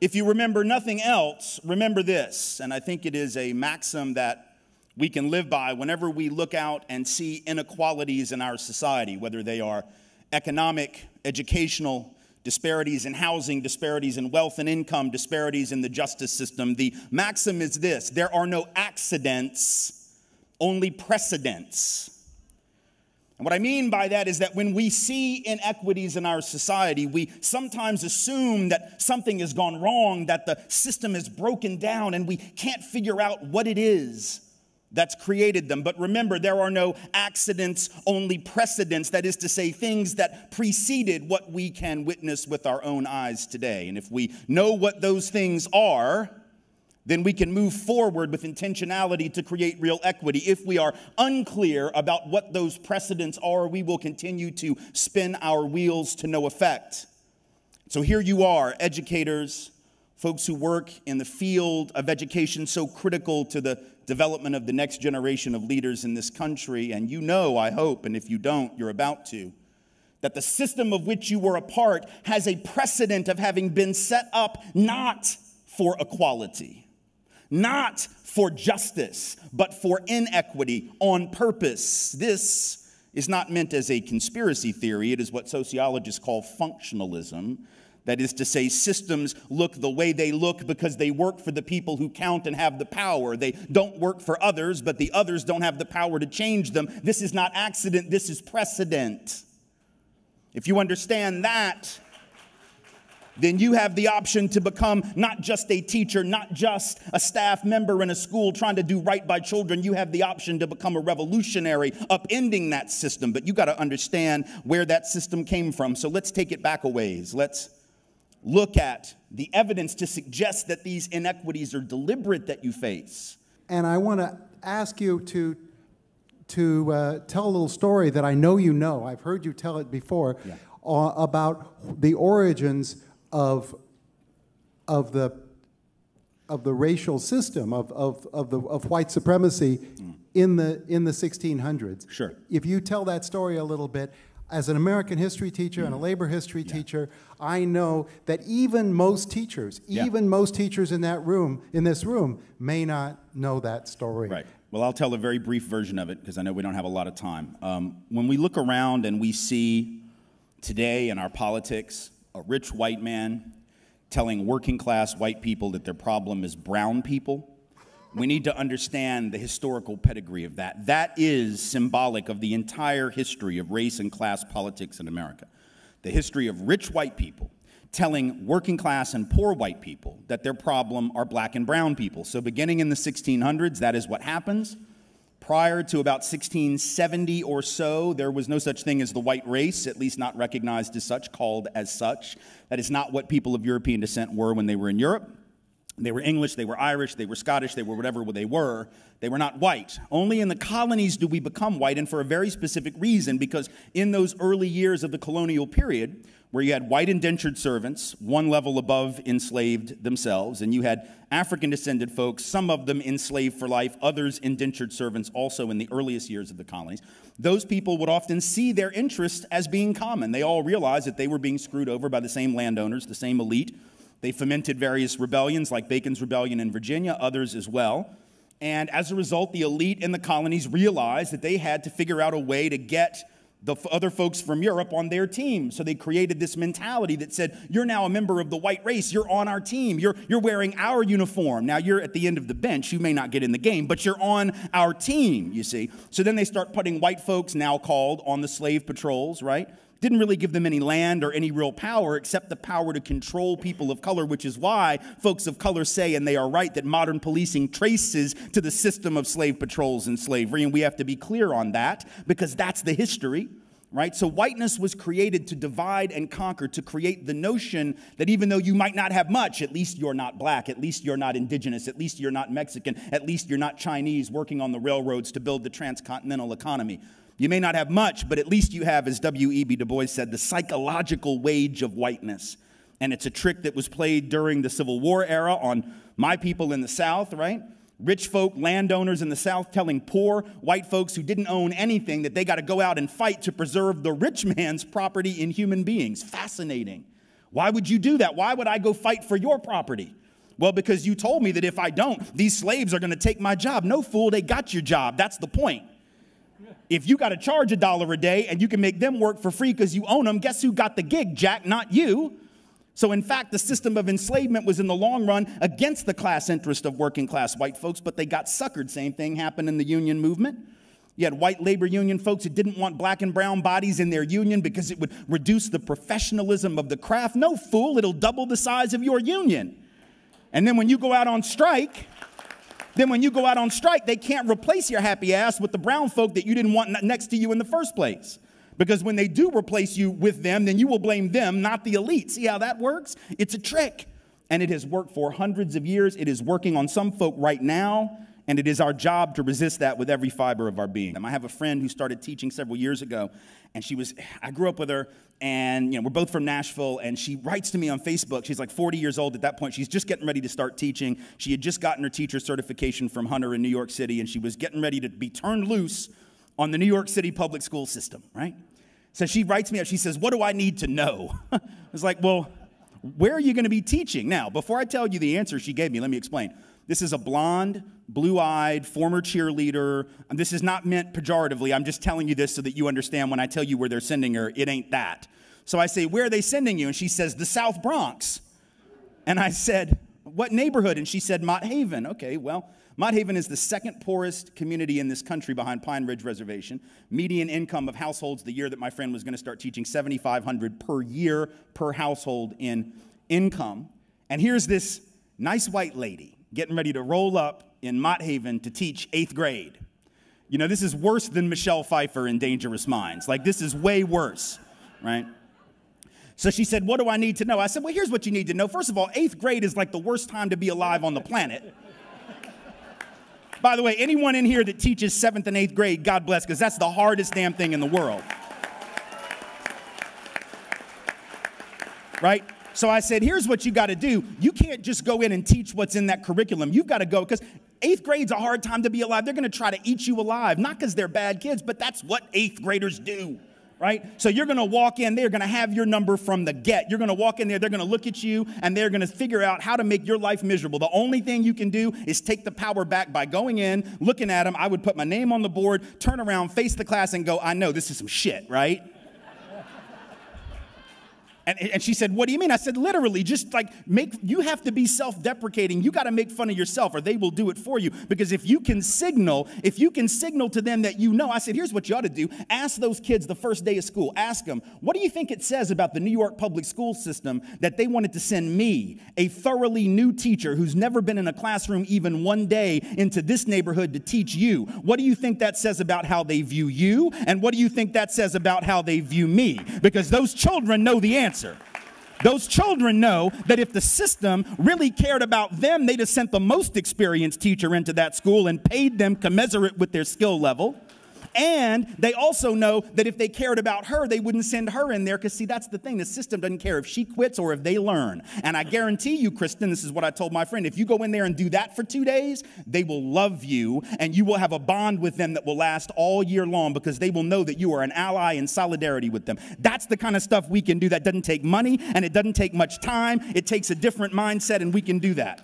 If you remember nothing else, remember this, and I think it is a maxim that we can live by whenever we look out and see inequalities in our society, whether they are economic, educational, disparities in housing, disparities in wealth and income, disparities in the justice system. The maxim is this: there are no accidents, only precedents. And what I mean by that is that when we see inequities in our society, we sometimes assume that something has gone wrong, that the system is broken down, and we can't figure out what it is that's created them. But remember, there are no accidents, only precedents. That is to say, things that preceded what we can witness with our own eyes today. And if we know what those things are, then we can move forward with intentionality to create real equity. If we are unclear about what those precedents are, we will continue to spin our wheels to no effect. So here you are, educators, folks who work in the field of education so critical to the development of the next generation of leaders in this country. And you know, I hope, and if you don't, you're about to, that the system of which you were a part has a precedent of having been set up not for equality, not for justice, but for inequity on purpose. This is not meant as a conspiracy theory. It is what sociologists call functionalism. That is to say, systems look the way they look because they work for the people who count and have the power. They don't work for others, but the others don't have the power to change them. This is not accident. This is precedent. If you understand that, then you have the option to become not just a teacher, not just a staff member in a school trying to do right by children. You have the option to become a revolutionary, upending that system. But you got to understand where that system came from. So let's take it back a ways. Let's look at the evidence to suggest that these inequities are deliberate that you face. And I want to ask you to tell a little story that I know you know. I've heard you tell it before, yeah. About the origins of the racial system of white supremacy in the 1600s. Sure. If you tell that story a little bit, as an American history teacher and a labor history teacher, I know that even most teachers in this room, may not know that story. Right. Well, I'll tell a very brief version of it because I know we don't have a lot of time. When we look around and we see today in our politics a rich white man telling working class white people that their problem is brown people, we need to understand the historical pedigree of that. That is symbolic of the entire history of race and class politics in America. The history of rich white people telling working class and poor white people that their problem are black and brown people. So beginning in the 1600s, that is what happens. Prior to about 1670 or so, there was no such thing as the white race, at least not recognized as such, called as such. That is not what people of European descent were when they were in Europe. They were English, they were Irish, they were Scottish, they were whatever they were. They were not white. Only in the colonies do we become white, and for a very specific reason, because in those early years of the colonial period, where you had white indentured servants, one level above enslaved themselves, and you had African-descended folks, some of them enslaved for life, others indentured servants also in the earliest years of the colonies. Those people would often see their interest as being common. They all realized that they were being screwed over by the same landowners, the same elite. They fomented various rebellions like Bacon's Rebellion in Virginia, others as well. And as a result, the elite in the colonies realized that they had to figure out a way to get the other folks from Europe on their team. So they created this mentality that said, you're now a member of the white race, you're on our team, you're wearing our uniform. Now you're at the end of the bench, you may not get in the game, but you're on our team, you see. So then they start putting white folks, now called, on the slave patrols, right? Didn't really give them any land or any real power except the power to control people of color, which is why folks of color say, and they are right, that modern policing traces to the system of slave patrols and slavery, and we have to be clear on that because that's the history, right? So whiteness was created to divide and conquer, to create the notion that even though you might not have much, at least you're not black, at least you're not indigenous, at least you're not Mexican, at least you're not Chinese working on the railroads to build the transcontinental economy. You may not have much, but at least you have, as W.E.B. Du Bois said, the psychological wage of whiteness. And it's a trick that was played during the Civil War era on my people in the South, right? Rich folk, landowners in the South telling poor white folks who didn't own anything that they got to go out and fight to preserve the rich man's property in human beings. Fascinating. Why would you do that? Why would I go fight for your property? Well, because you told me that if I don't, these slaves are going to take my job. No, fool, they got your job. That's the point. If you got to charge $1 a day and you can make them work for free because you own them, guess who got the gig, Jack? Not you. So, in fact, the system of enslavement was in the long run against the class interest of working class white folks, but they got suckered. Same thing happened in the union movement. You had white labor union folks who didn't want black and brown bodies in their union because it would reduce the professionalism of the craft. No, fool, it'll double the size of your union. And then when you go out on strike, they can't replace your happy ass with the brown folk that you didn't want next to you in the first place. Because when they do replace you with them, then you will blame them, not the elite. See how that works? It's a trick. And it has worked for hundreds of years. It is working on some folk right now. And it is our job to resist that with every fiber of our being. I have a friend who started teaching several years ago, and I grew up with her, and we're both from Nashville, and she writes to me on Facebook. She's like 40 years old at that point. She's just getting ready to start teaching. She had just gotten her teacher certification from Hunter in New York City, and she was getting ready to be turned loose on the New York City public school system, right? So she writes me up. She says, what do I need to know? I was like, well, where are you going to be teaching? Now, before I tell you the answer she gave me, let me explain. This is a blonde, blue-eyed, former cheerleader. And this is not meant pejoratively. I'm just telling you this so that you understand when I tell you where they're sending her, it ain't that. So I say, where are they sending you? And she says, the South Bronx. And I said, what neighborhood? And she said, Mott Haven. Okay, well, Mott Haven is the second poorest community in this country behind Pine Ridge Reservation. Median income of households the year that my friend was going to start teaching, $7,500 per year per household in income. And here's this nice white lady getting ready to roll up in Mott Haven to teach 8th grade. This is worse than Michelle Pfeiffer in Dangerous Minds. Like, this is way worse, right? So she said, what do I need to know? I said, well, here's what you need to know. First of all, 8th grade is like the worst time to be alive on the planet. By the way, anyone in here that teaches 7th and 8th grade, God bless, because that's the hardest damn thing in the world. Right? So I said, here's what you got to do. You can't just go in and teach what's in that curriculum. You've got to go, because 8th grade's a hard time to be alive. They're going to try to eat you alive, not because they're bad kids, but that's what 8th graders do, right? So you're going to walk in, they're going to have your number from the get. You're going to walk in there, they're going to look at you, and they're going to figure out how to make your life miserable. The only thing you can do is take the power back by going in, looking at them. I would put my name on the board, turn around, face the class, and go, I know this is some shit, right? And she said, what do you mean? I said, literally, just like you have to be self-deprecating. You got to make fun of yourself or they will do it for you. Because if you can signal to them that I said, here's what you ought to do. Ask those kids the first day of school. Ask them, what do you think it says about the New York public school system that they wanted to send me, a thoroughly new teacher who's never been in a classroom even one day, into this neighborhood to teach you? What do you think that says about how they view you? And what do you think that says about how they view me? Because those children know the answer. Those children know that if the system really cared about them, they'd have sent the most experienced teacher into that school and paid them commensurate with their skill level. And they also know that if they cared about her, they wouldn't send her in there, because, see, that's the thing. The system doesn't care if she quits or if they learn. And I guarantee you, Kristen, this is what I told my friend, if you go in there and do that for 2 days, they will love you, and you will have a bond with them that will last all year long, because they will know that you are an ally in solidarity with them. That's the kind of stuff we can do. That doesn't take money, and it doesn't take much time. It takes a different mindset, and we can do that.